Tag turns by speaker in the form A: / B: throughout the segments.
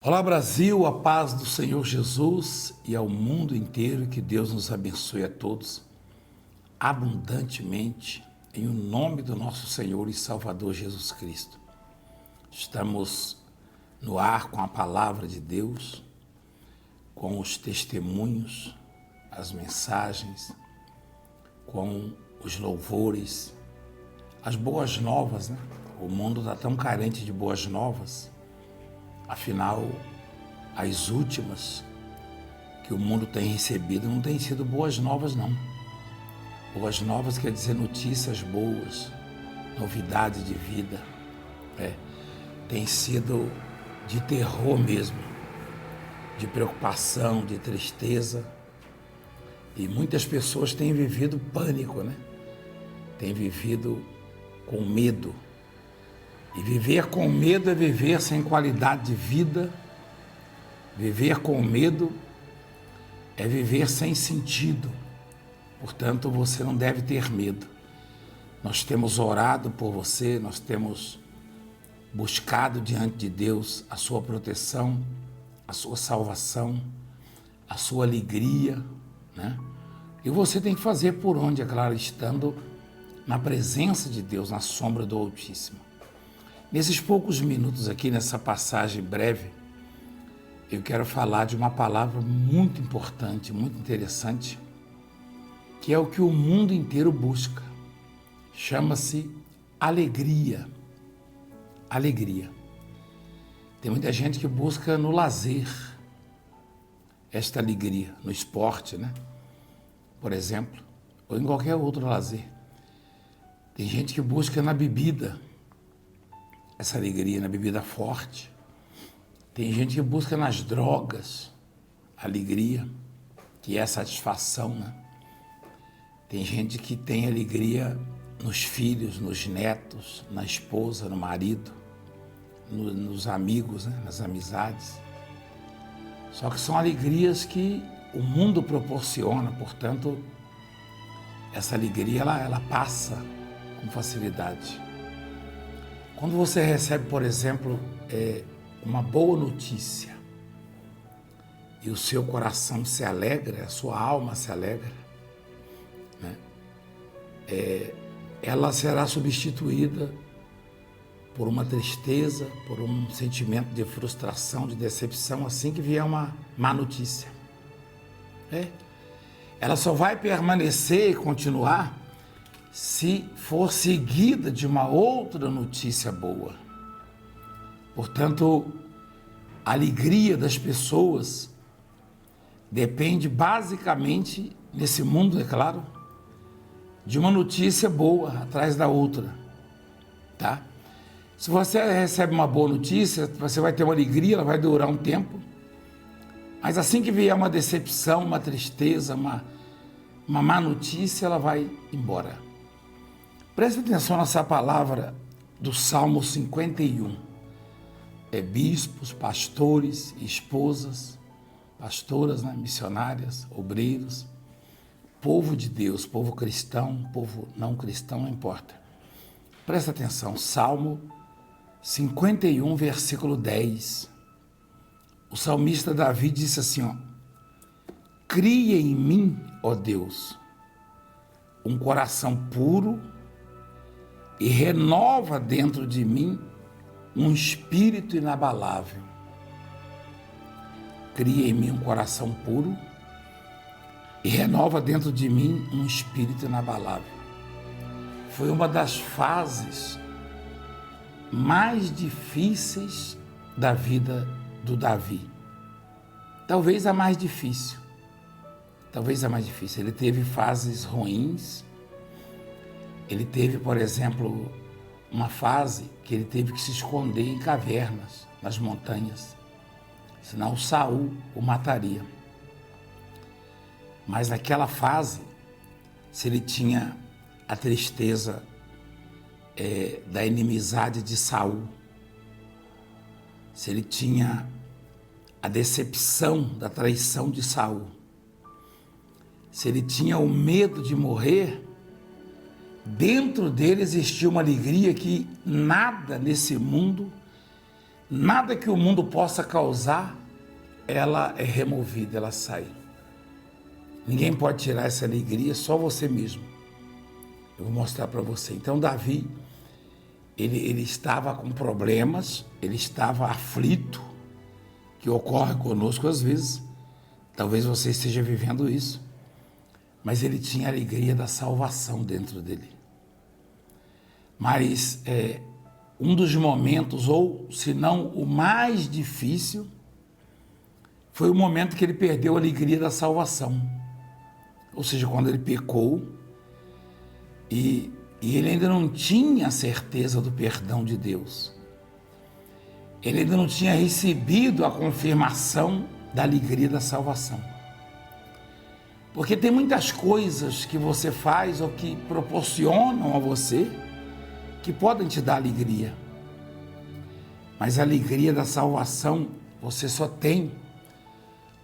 A: Olá Brasil, a paz do Senhor Jesus e ao mundo inteiro, que Deus nos abençoe a todos abundantemente, em o nome do nosso Senhor e Salvador Jesus Cristo. Estamos no ar com a palavra de Deus, com os testemunhos, as mensagens, com os louvores, as boas novas, né? O mundo está tão carente de boas novas. Afinal, as últimas que o mundo tem recebido não têm sido boas novas, não. Boas novas quer dizer notícias boas, novidade de vida. Tem sido de terror mesmo, de preocupação, de tristeza. E muitas pessoas têm vivido pânico, né? Têm vivido com medo. E viver com medo é viver sem qualidade de vida. Viver com medo é viver sem sentido. Portanto, você não deve ter medo. Nós temos orado por você, nós temos buscado diante de Deus a sua proteção, a sua salvação, a sua alegria, né? E você tem que fazer por onde, é claro, estando na presença de Deus, na sombra do Altíssimo. Nesses poucos minutos aqui, nessa passagem breve, eu quero falar de uma palavra muito importante, muito interessante, que é o que o mundo inteiro busca. Chama-se alegria. Alegria. Tem muita gente que busca no lazer esta alegria, no esporte, né? Por exemplo, ou em qualquer outro lazer. Tem gente que busca na bebida essa alegria, na bebida forte. Tem gente que busca nas drogas a alegria, que é a satisfação, né? Tem gente que tem alegria nos filhos, nos netos, na esposa, no marido, nos amigos, né? Nas amizades. Só que são alegrias que o mundo proporciona, portanto, essa alegria ela passa com facilidade. Quando você recebe, por exemplo, uma boa notícia e o seu coração se alegra, a sua alma se alegra, né? Ela será substituída por uma tristeza, por um sentimento de frustração, de decepção, assim que vier uma má notícia. Ela só vai permanecer e continuar se for seguida de uma outra notícia boa. Portanto, a alegria das pessoas depende basicamente, nesse mundo, é claro, de uma notícia boa atrás da outra, tá? Se você recebe uma boa notícia, você vai ter uma alegria, ela vai durar um tempo, mas assim que vier uma decepção, uma tristeza, uma má notícia, ela vai embora. Preste atenção nessa palavra do Salmo 51. Bispos, pastores, esposas, pastoras, né, missionárias, obreiros, povo de Deus, povo cristão, povo não cristão, não importa. Presta atenção, Salmo 51, versículo 10. O salmista Davi disse assim, cria em mim, ó Deus, um coração puro e renova dentro de mim um espírito inabalável. Cria em mim um coração puro e renova dentro de mim um espírito inabalável. Foi uma das fases mais difíceis da vida do Davi. Talvez a mais difícil. Ele teve fases ruins. Ele teve, por exemplo, uma fase que ele teve que se esconder em cavernas, nas montanhas, senão Saul o mataria. Mas naquela fase, se ele tinha a tristeza da inimizade de Saul, se ele tinha a decepção da traição de Saul, se ele tinha o medo de morrer, dentro dele existia uma alegria que nada nesse mundo nada que o mundo possa causar, ela é removida, ela sai. Ninguém pode tirar essa alegria, só você mesmo. Eu vou mostrar para você. Então Davi, ele estava com problemas, ele estava aflito, que ocorre conosco às vezes. Talvez você esteja vivendo isso. Mas ele tinha a alegria da salvação dentro dele. Mas um dos momentos, ou se não o mais difícil, foi o momento que ele perdeu a alegria da salvação. Ou seja, quando ele pecou e ele ainda não tinha certeza do perdão de Deus. Ele ainda não tinha recebido a confirmação da alegria da salvação. Porque tem muitas coisas que você faz ou que proporcionam a você que podem te dar alegria. Mas a alegria da salvação você só tem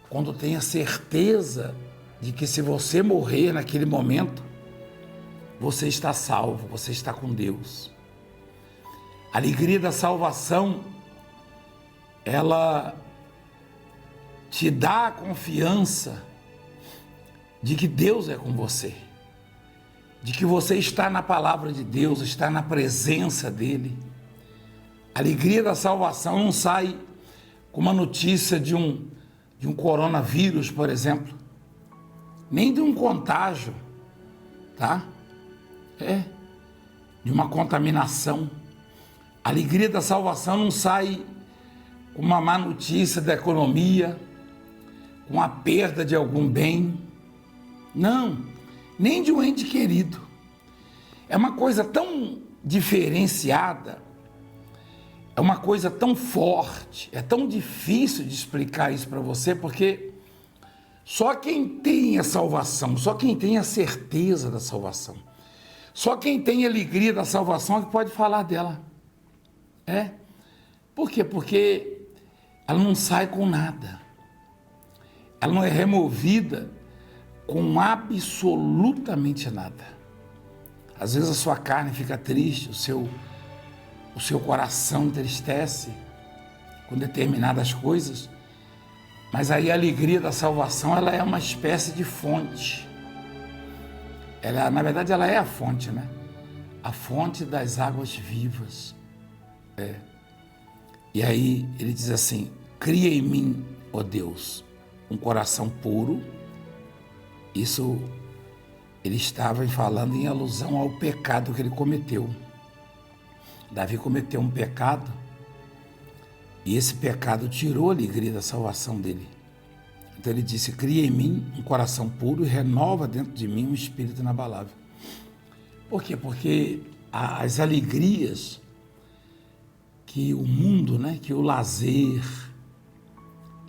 A: quando tem a certeza de que se você morrer naquele momento, você está salvo, você está com Deus. A alegria da salvação, ela te dá a confiança de que Deus é com você, de que você está na palavra de Deus, está na presença dEle. A alegria da salvação não sai com uma notícia de um coronavírus, por exemplo, nem de um contágio, tá? De uma contaminação. A alegria da salvação não sai com uma má notícia da economia, com a perda de algum bem. Não, nem de um ente querido. É uma coisa tão diferenciada, é uma coisa tão forte, é tão difícil de explicar isso para você, porque só quem tem a salvação, só quem tem a certeza da salvação, só quem tem a alegria da salvação é que pode falar dela. Por quê? Porque ela não sai com nada. Ela não é removida com absolutamente nada. Às vezes a sua carne fica triste, o seu coração entristece com determinadas coisas, mas aí a alegria da salvação, ela é uma espécie de fonte. Na verdade, ela é a fonte, né? A fonte das águas vivas. E aí ele diz assim: cria em mim, ó Deus, um coração puro. Isso ele estava falando em alusão ao pecado que ele cometeu. Davi cometeu um pecado e esse pecado tirou a alegria da salvação dele. Então ele disse: cria em mim um coração puro e renova dentro de mim um espírito inabalável. Por quê? Porque as alegrias que o mundo, né, que o lazer,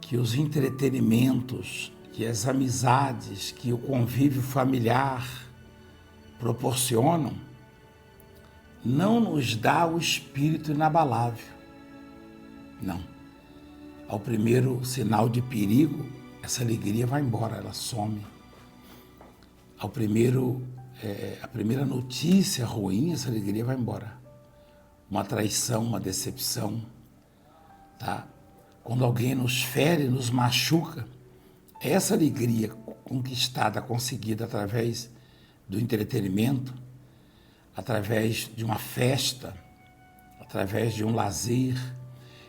A: que os entretenimentos, que as amizades, que o convívio familiar proporcionam, não nos dá o espírito inabalável. Não. Ao primeiro sinal de perigo, essa alegria vai embora, ela some. A primeira notícia ruim, essa alegria vai embora. Uma traição, uma decepção, tá? Quando alguém nos fere, nos machuca, essa alegria conquistada, conseguida através do entretenimento, através de uma festa, através de um lazer.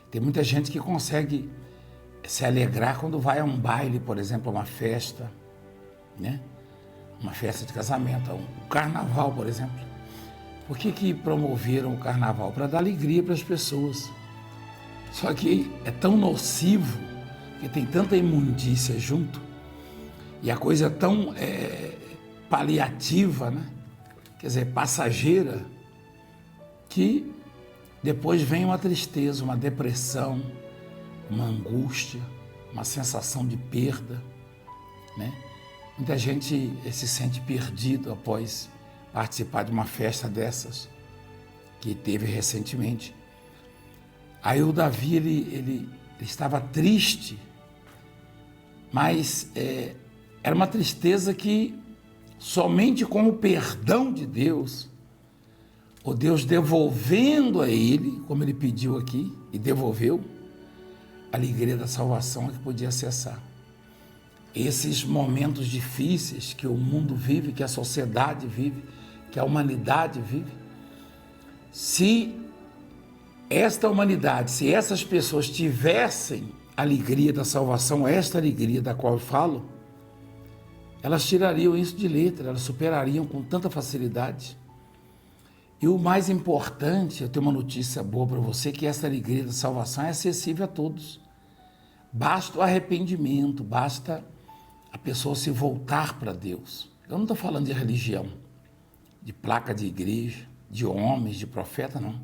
A: Tem muita gente que consegue se alegrar quando vai a um baile, por exemplo, a uma festa, né? Uma festa de casamento, um carnaval, por exemplo. Por que promoveram o carnaval? Para dar alegria para as pessoas. Só que é tão nocivo, que tem tanta imundícia junto, e a coisa é tão paliativa, né? Quer dizer, passageira, que depois vem uma tristeza, uma depressão, uma angústia, uma sensação de perda, né? Muita gente se sente perdido após participar de uma festa dessas que teve recentemente. Aí o Davi, ele estava triste, mas era uma tristeza que somente com o perdão de Deus, o Deus devolvendo a ele, como ele pediu aqui, e devolveu, a alegria da salvação que podia acessar. Esses momentos difíceis que o mundo vive, que a sociedade vive, que a humanidade vive, se esta humanidade, se essas pessoas tivessem a alegria da salvação, esta alegria da qual eu falo, elas tirariam isso de letra, elas superariam com tanta facilidade. E o mais importante, eu tenho uma notícia boa para você, que essa alegria da salvação é acessível a todos. Basta o arrependimento, basta a pessoa se voltar para Deus. Eu não estou falando de religião, de placa de igreja, de homens, de profeta, não.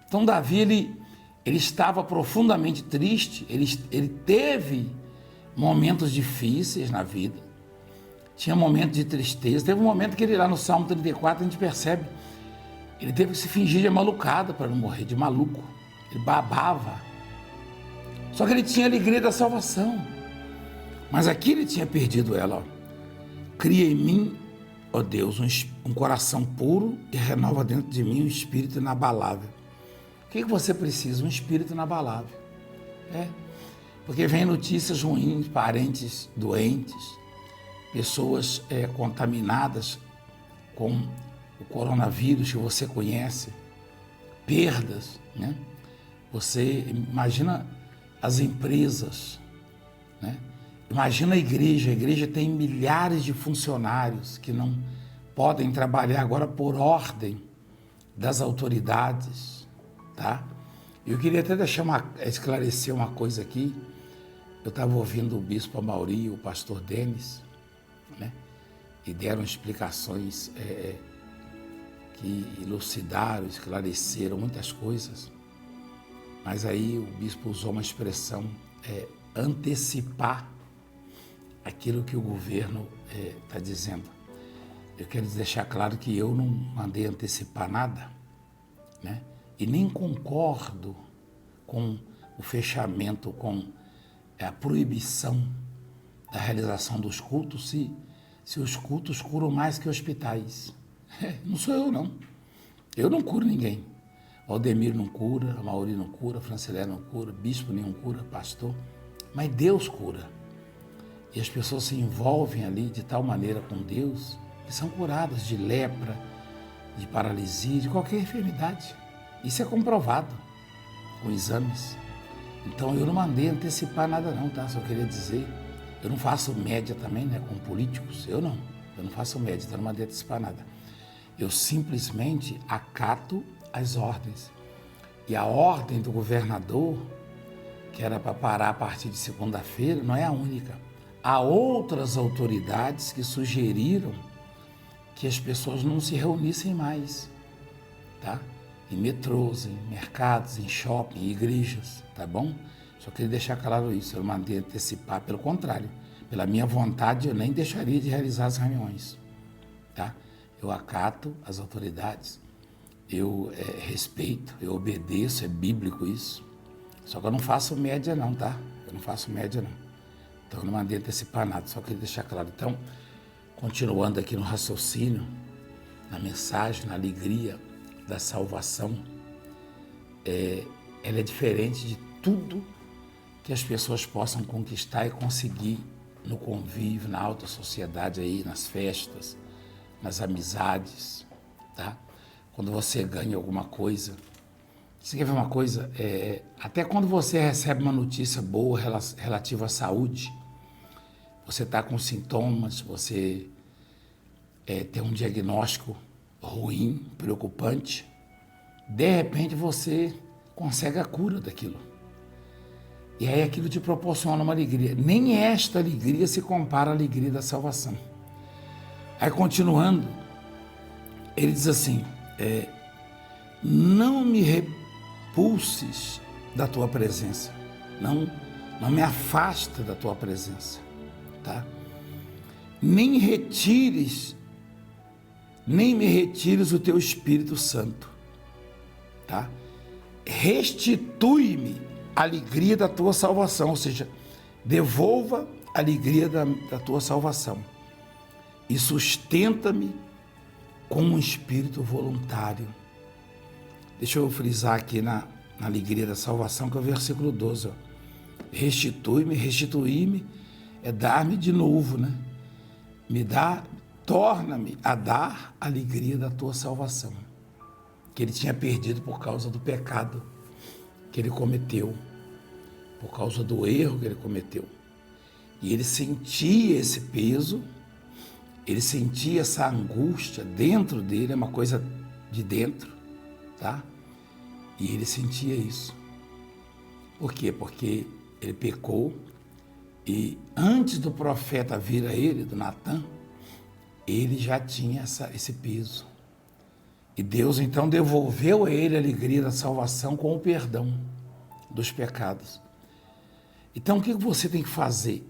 A: Então Davi, ele estava profundamente triste, ele teve momentos difíceis na vida, tinha momentos de tristeza, teve um momento que ele lá no Salmo 34, a gente percebe, ele teve que se fingir de malucada para não morrer, de maluco, ele babava, só que ele tinha a alegria da salvação, mas aqui ele tinha perdido ela, ó. Cria em mim, ó Deus, um coração puro e renova dentro de mim um espírito inabalável. O que você precisa? Um espírito inabalável. Porque vem notícias ruins, parentes doentes, pessoas contaminadas com o coronavírus que você conhece, perdas, né? Você imagina as empresas, né? Imagina a igreja tem milhares de funcionários que não podem trabalhar agora por ordem das autoridades, tá? Eu queria até esclarecer uma coisa aqui. Eu estava ouvindo o bispo Amauri e o pastor Denis, né? E deram explicações que elucidaram, esclareceram muitas coisas. Mas aí o bispo usou uma expressão, antecipar aquilo que o governo está dizendo. Eu quero deixar claro que eu não mandei antecipar nada, né? E nem concordo com o fechamento, com a proibição da realização dos cultos, se os cultos curam mais que hospitais. Não sou eu, não. Eu não curo ninguém. Aldemir não cura, Amauri não cura, Francilé não cura, bispo nenhum cura, pastor. Mas Deus cura. E as pessoas se envolvem ali de tal maneira com Deus que são curadas de lepra, de paralisia, de qualquer enfermidade. Isso é comprovado com exames. Então eu não mandei antecipar nada não, tá? Só queria dizer, eu não faço média também, né, com políticos, eu não faço média, então eu não mandei antecipar nada. Eu simplesmente acato as ordens. E a ordem do governador, que era para parar a partir de segunda-feira, não é a única. Há outras autoridades que sugeriram que as pessoas não se reunissem mais, tá? Em metrôs, em mercados, em shopping, em igrejas, tá bom? Só queria deixar claro isso, eu não mandei antecipar, pelo contrário, pela minha vontade eu nem deixaria de realizar as reuniões, tá? Eu acato as autoridades, eu respeito, eu obedeço, é bíblico isso, só que eu não faço média não, tá? Eu não faço média não, então eu não mandei antecipar nada, só queria deixar claro. Então, continuando aqui no raciocínio, na mensagem, na alegria da salvação, ela é diferente de tudo que as pessoas possam conquistar e conseguir no convívio, na alta sociedade aí, nas festas, nas amizades, tá? Quando você ganha alguma coisa, você quer ver uma coisa? Até quando você recebe uma notícia boa relativa à saúde, você está com sintomas, você tem um diagnóstico ruim, preocupante, de repente você consegue a cura daquilo. E aí aquilo te proporciona uma alegria. Nem esta alegria se compara à alegria da salvação. Aí continuando, ele diz assim, não me repulses da tua presença, não me afasta da tua presença, tá? Nem me retires o teu Espírito Santo, tá? Restitui-me a alegria da tua salvação, ou seja, devolva a alegria da tua salvação e sustenta-me com um espírito voluntário, Deixa eu frisar aqui na alegria da salvação, que é o versículo 12. Ó. Restitui-me, restituir-me é dar-me de novo, né? Me dá, torna-me a dar a alegria da tua salvação, que ele tinha perdido por causa do pecado que ele cometeu, por causa do erro que ele cometeu. E ele sentia esse peso, ele sentia essa angústia dentro dele, é uma coisa de dentro, tá? E ele sentia isso. Por quê? Porque ele pecou e antes do profeta vir a ele, do Natan, ele já tinha esse peso. E Deus então devolveu a ele a alegria da salvação com o perdão dos pecados. Então o que você tem que fazer?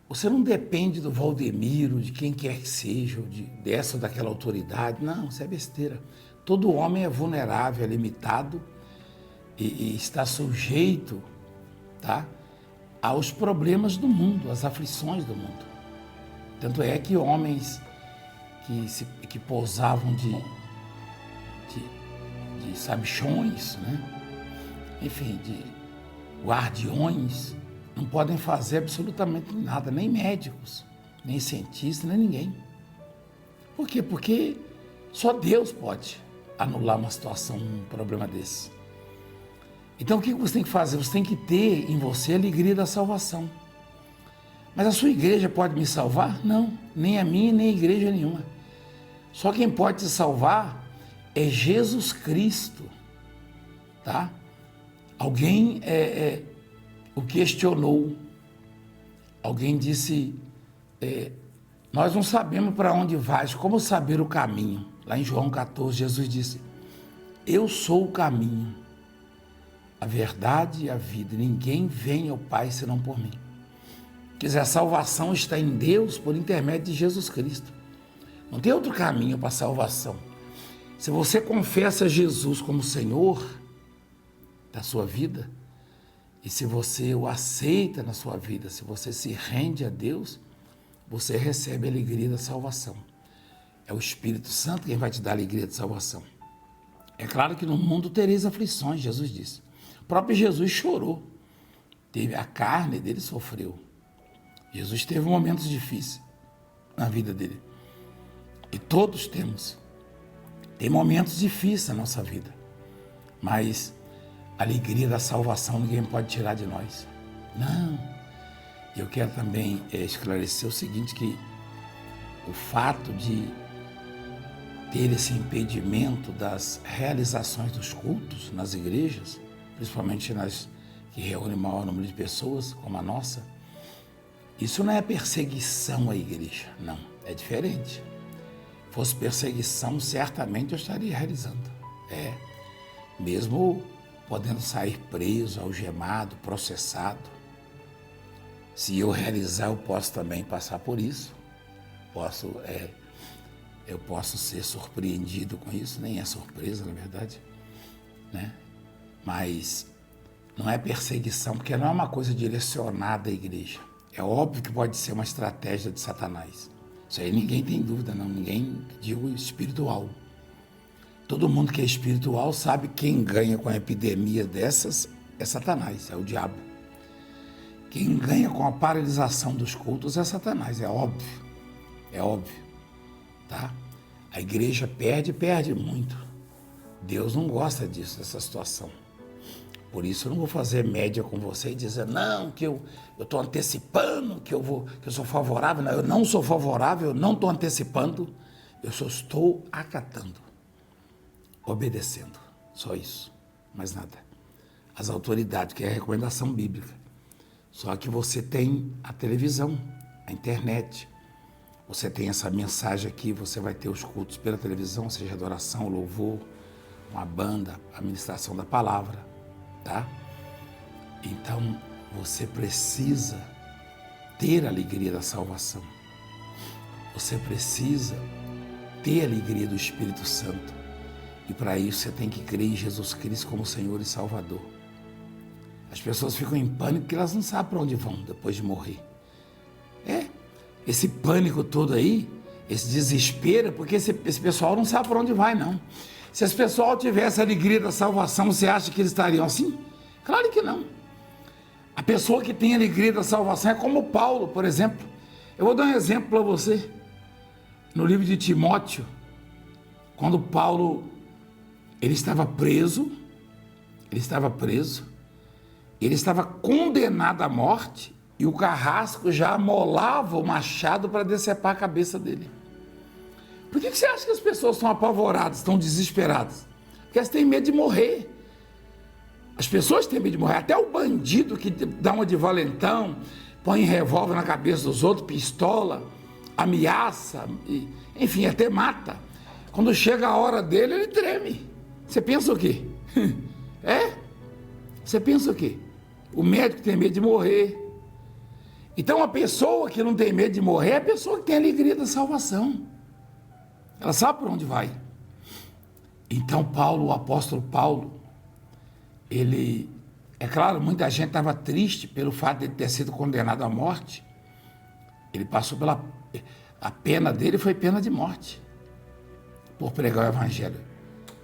A: Você não depende do Valdemiro, de quem quer que seja, dessa ou daquela autoridade. Não, isso é besteira. Todo homem é vulnerável, é limitado e está sujeito, tá, aos problemas do mundo, às aflições do mundo. Tanto é que homens que pousavam de sabichões, né? Enfim, de guardiões, não podem fazer absolutamente nada, nem médicos, nem cientistas, nem ninguém. Por quê? Porque só Deus pode anular uma situação, um problema desse. Então o que você tem que fazer? Você tem que ter em você a alegria da salvação. Mas a sua igreja pode me salvar? Não, nem a minha, nem a igreja nenhuma. Só quem pode te salvar é Jesus Cristo, tá? Alguém o questionou, alguém disse, nós não sabemos para onde vais, como saber o caminho? Lá em João 14, Jesus disse, eu sou o caminho, a verdade e a vida, ninguém vem ao Pai senão por mim. Quer dizer, a salvação está em Deus por intermédio de Jesus Cristo. Não tem outro caminho para a salvação. Se você confessa Jesus como Senhor da sua vida, e se você o aceita na sua vida, se você se rende a Deus, você recebe a alegria da salvação. É o Espírito Santo quem vai te dar a alegria de salvação. É claro que no mundo tereis aflições, Jesus disse. O próprio Jesus chorou. A carne dele sofreu. Jesus teve momentos difíceis na vida dele. E todos temos. Tem momentos difíceis na nossa vida. Mas a alegria da salvação ninguém pode tirar de nós. Não. Eu quero também esclarecer o seguinte, que o fato de ter esse impedimento das realizações dos cultos nas igrejas, principalmente nas que reúnem maior número de pessoas, como a nossa, isso não é perseguição à igreja, não, é diferente. Se fosse perseguição, certamente eu estaria realizando. Mesmo podendo sair preso, algemado, processado. Se eu realizar, eu posso também passar por isso. Eu posso ser surpreendido com isso, nem é surpresa, na verdade, né? Mas não é perseguição, porque não é uma coisa direcionada à igreja. É óbvio que pode ser uma estratégia de Satanás. Isso aí ninguém tem dúvida, não. Ninguém, digo espiritual. Todo mundo que é espiritual sabe que quem ganha com a epidemia dessas é Satanás, é o diabo. Quem ganha com a paralisação dos cultos é Satanás, é óbvio. É óbvio, tá? A igreja perde muito. Deus não gosta disso, dessa situação. Por isso eu não vou fazer média com você e dizer, não, que eu estou antecipando, que eu sou favorável. Não, eu não sou favorável, eu não estou antecipando, eu só estou acatando, obedecendo, só isso, mais nada. As autoridades, que é a recomendação bíblica. Só que você tem a televisão, a internet, você tem essa mensagem aqui, você vai ter os cultos pela televisão, seja adoração, louvor, uma banda, a ministração da palavra, tá? Então, você precisa ter a alegria da salvação. Você precisa ter a alegria do Espírito Santo. E para isso você tem que crer em Jesus Cristo como Senhor e Salvador. As pessoas ficam em pânico porque elas não sabem para onde vão depois de morrer. Esse pânico todo aí, esse desespero, porque esse pessoal não sabe para onde vai, não. Se esse pessoal tivesse a alegria da salvação, você acha que eles estariam assim? Claro que não. A pessoa que tem a alegria da salvação é como Paulo, por exemplo. Eu vou dar um exemplo para você. No livro de Timóteo, quando Paulo ele estava preso, ele estava condenado à morte e o carrasco já amolava o machado para decepar a cabeça dele. Por que você acha que as pessoas estão apavoradas, estão desesperadas? Porque elas têm medo de morrer. As pessoas têm medo de morrer. Até o bandido que dá uma de valentão, põe revólver na cabeça dos outros, pistola, ameaça, enfim, até mata. Quando chega a hora dele, ele treme. Você pensa o quê? Você pensa o quê? O médico tem medo de morrer. Então, a pessoa que não tem medo de morrer é a pessoa que tem a alegria da salvação. Ela sabe por onde vai. Então, o apóstolo Paulo, é claro, muita gente estava triste pelo fato de ele ter sido condenado à morte. Ele passou a pena dele foi pena de morte, por pregar o evangelho.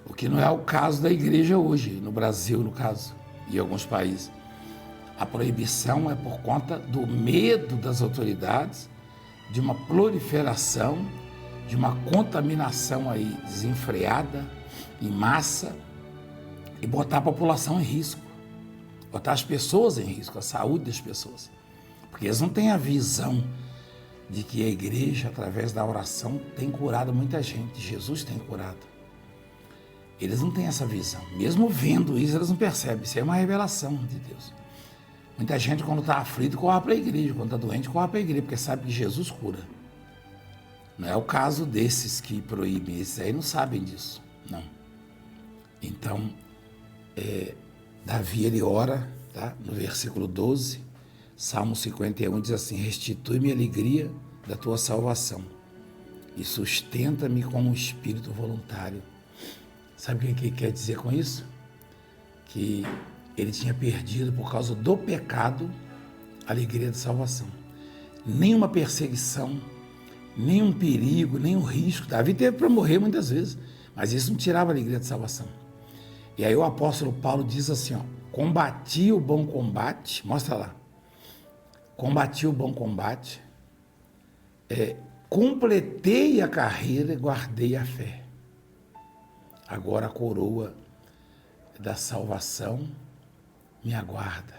A: O que não é o caso da igreja hoje, no Brasil, no caso, e em alguns países. A proibição é por conta do medo das autoridades, de uma proliferação, de uma contaminação aí desenfreada, em massa, e botar a população em risco, botar as pessoas em risco, a saúde das pessoas. Porque eles não têm a visão de que a igreja, através da oração, tem curado muita gente. Jesus tem curado. Eles não têm essa visão. Mesmo vendo isso, eles não percebem. Isso é uma revelação de Deus. Muita gente, quando está aflito, corre para a igreja. Quando está doente, corre para a igreja, porque sabe que Jesus cura. Não é o caso desses que proíbem. Esses aí não sabem disso. Não. Então, Davi, ele ora, tá? No versículo 12, Salmo 51, diz assim: restitui-me a alegria da tua salvação e sustenta-me com um espírito voluntário. Sabe o que quer dizer com isso? Que ele tinha perdido, por causa do pecado, a alegria da salvação. Nenhuma perseguição, nenhum perigo, nenhum risco. Davi teve para morrer muitas vezes, mas isso não tirava a alegria da salvação. E aí o apóstolo Paulo diz assim, combati o bom combate, mostra lá, combati o bom combate, completei a carreira e guardei a fé. Agora a coroa da salvação me aguarda.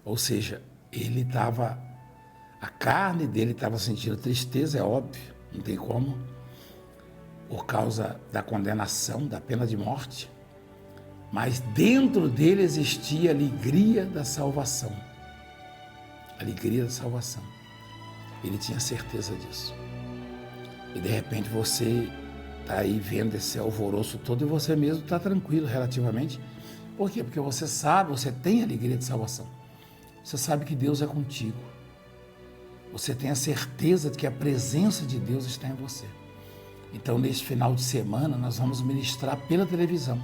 A: Ou seja, a carne dele estava sentindo tristeza, é óbvio, não tem como, por causa da condenação, da pena de morte. Mas dentro dele existia a alegria da salvação. Alegria da salvação. Ele tinha certeza disso. E de repente você está aí vendo esse alvoroço todo e você mesmo está tranquilo relativamente. Por quê? Porque você sabe, você tem a alegria de salvação. Você sabe que Deus é contigo. Você tem a certeza de que a presença de Deus está em você. Então, neste final de semana, nós vamos ministrar pela televisão.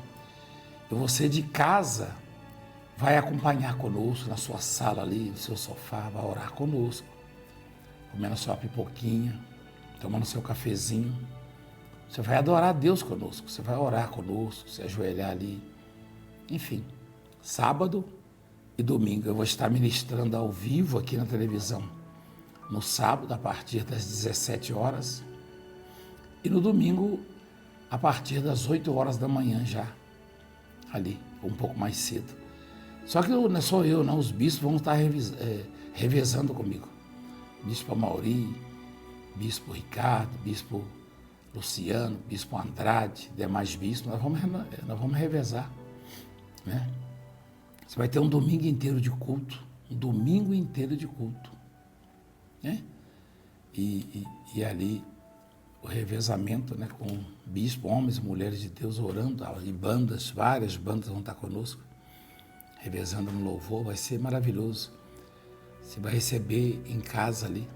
A: E você de casa vai acompanhar conosco, na sua sala ali, no seu sofá, vai orar conosco, comendo a sua pipoquinha, tomando seu cafezinho. Você vai adorar a Deus conosco, você vai orar conosco, se ajoelhar ali. Enfim, sábado e domingo eu vou estar ministrando ao vivo aqui na televisão. No sábado, a partir das 17 horas. E no domingo, a partir das 8 horas da manhã já. Ali, um pouco mais cedo. Só que não é só eu, não. Os bispos vão estar revezando comigo. Bispo Amauri, Bispo Ricardo, Bispo Luciano, Bispo Andrade, demais bispos, nós vamos revezar. Né? Você vai ter um domingo inteiro de culto. Um domingo inteiro de culto. Né? E ali o revezamento, né, com bispo, homens e mulheres de Deus orando, e bandas, várias bandas vão estar conosco, revezando no louvor, vai ser maravilhoso. Você vai receber em casa ali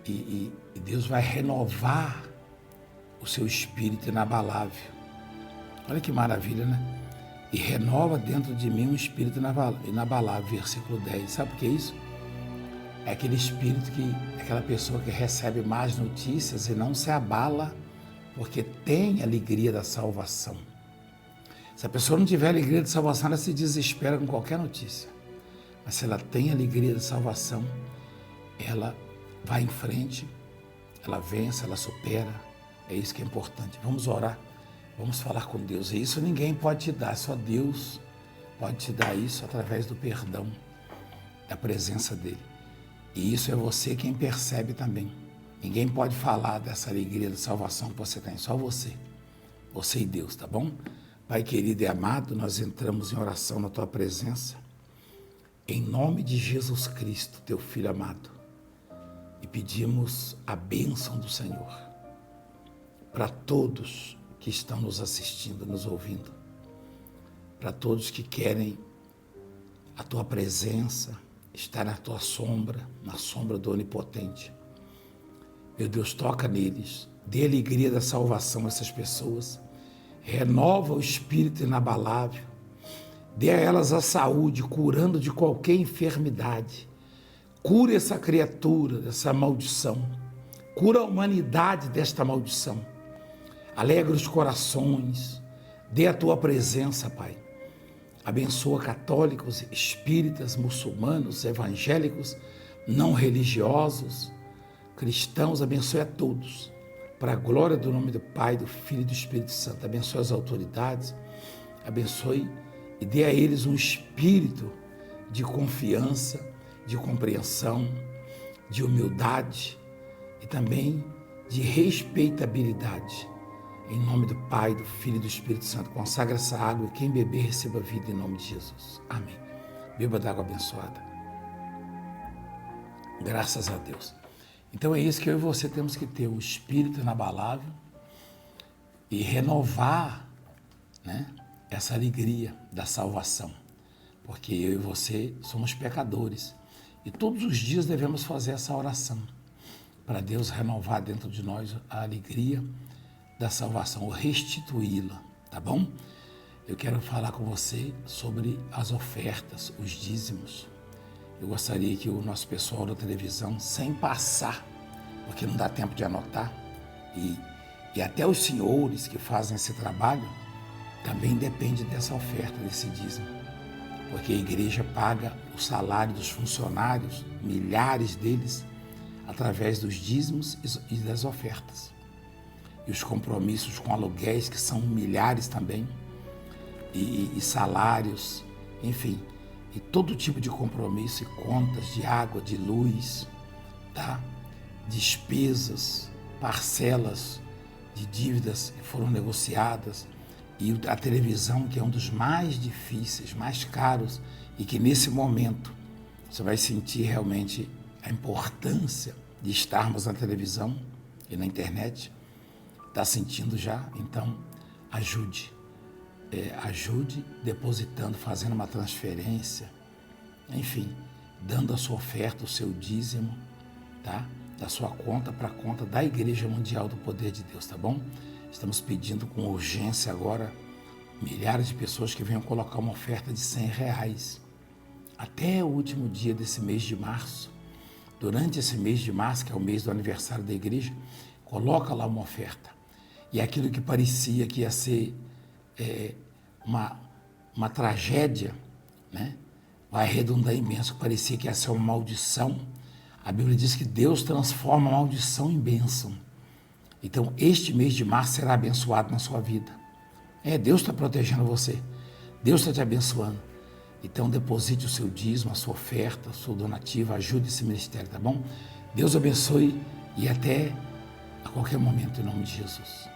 A: e Deus vai renovar o seu espírito inabalável. Olha que maravilha, né? E renova dentro de mim um espírito inabalável, versículo 10. Sabe o que é isso? É aquele espírito aquela pessoa que recebe más notícias e não se abala porque tem alegria da salvação. Se a pessoa não tiver alegria de salvação, ela se desespera com qualquer notícia. Mas se ela tem alegria de salvação, ela vai em frente, ela vence, ela supera. É isso que é importante. Vamos orar, vamos falar com Deus. E isso ninguém pode te dar, só Deus pode te dar isso através do perdão, da presença dele. E isso é você quem percebe também. Ninguém pode falar dessa alegria da salvação que você tem, só você. Você e Deus, tá bom? Pai querido e amado, nós entramos em oração na tua presença, em nome de Jesus Cristo, teu Filho amado, e pedimos a bênção do Senhor para todos que estão nos assistindo, nos ouvindo, para todos que querem a tua presença, estar na tua sombra, na sombra do Onipotente. Meu Deus, toca neles, dê alegria da salvação a essas pessoas, renova o espírito inabalável, dê a elas a saúde, curando de qualquer enfermidade. Cura essa criatura dessa maldição, cura a humanidade desta maldição. Alegra os corações, dê a tua presença, Pai. Abençoa católicos, espíritas, muçulmanos, evangélicos, não religiosos, cristãos, abençoe a todos. Para a glória do nome do Pai, do Filho e do Espírito Santo. Abençoe as autoridades, abençoe e dê a eles um espírito de confiança, de compreensão, de humildade e também de respeitabilidade. Em nome do Pai, do Filho e do Espírito Santo, consagra essa água e quem beber receba vida em nome de Jesus. Amém. Beba da água abençoada. Graças a Deus. Então é isso que eu e você temos que ter, o espírito inabalável e renovar, né, essa alegria da salvação. Porque eu e você somos pecadores e todos os dias devemos fazer essa oração para Deus renovar dentro de nós a alegria da salvação, ou restituí-la, tá bom? Eu quero falar com você sobre as ofertas, os dízimos. Eu gostaria que o nosso pessoal da televisão, sem passar, porque não dá tempo de anotar, e até os senhores que fazem esse trabalho, também depende dessa oferta, desse dízimo. Porque a igreja paga o salário dos funcionários, milhares deles, através dos dízimos e das ofertas. E os compromissos com aluguéis, que são milhares também, e salários, enfim, e todo tipo de compromisso e contas de água, de luz, tá? Despesas, parcelas de dívidas que foram negociadas, e a televisão, que é um dos mais difíceis, mais caros, e que nesse momento você vai sentir realmente a importância de estarmos na televisão e na internet. Está sentindo já? Então, ajude. Ajude depositando, fazendo uma transferência, enfim, dando a sua oferta, o seu dízimo, tá? Da sua conta para a conta da Igreja Mundial do Poder de Deus, tá bom? Estamos pedindo com urgência agora milhares de pessoas que venham colocar uma oferta de R$100 até o último dia desse mês de março. Durante esse mês de março, que é o mês do aniversário da igreja, coloca lá uma oferta. E aquilo que parecia que ia ser uma tragédia, né, vai redundar imenso, que parecia que ia ser uma maldição. A Bíblia diz que Deus transforma a maldição em bênção. Então, este mês de março será abençoado na sua vida. Deus está protegendo você. Deus está te abençoando. Então, deposite o seu dízimo, a sua oferta, a sua donativa, ajude esse ministério, tá bom? Deus abençoe e até a qualquer momento, em nome de Jesus.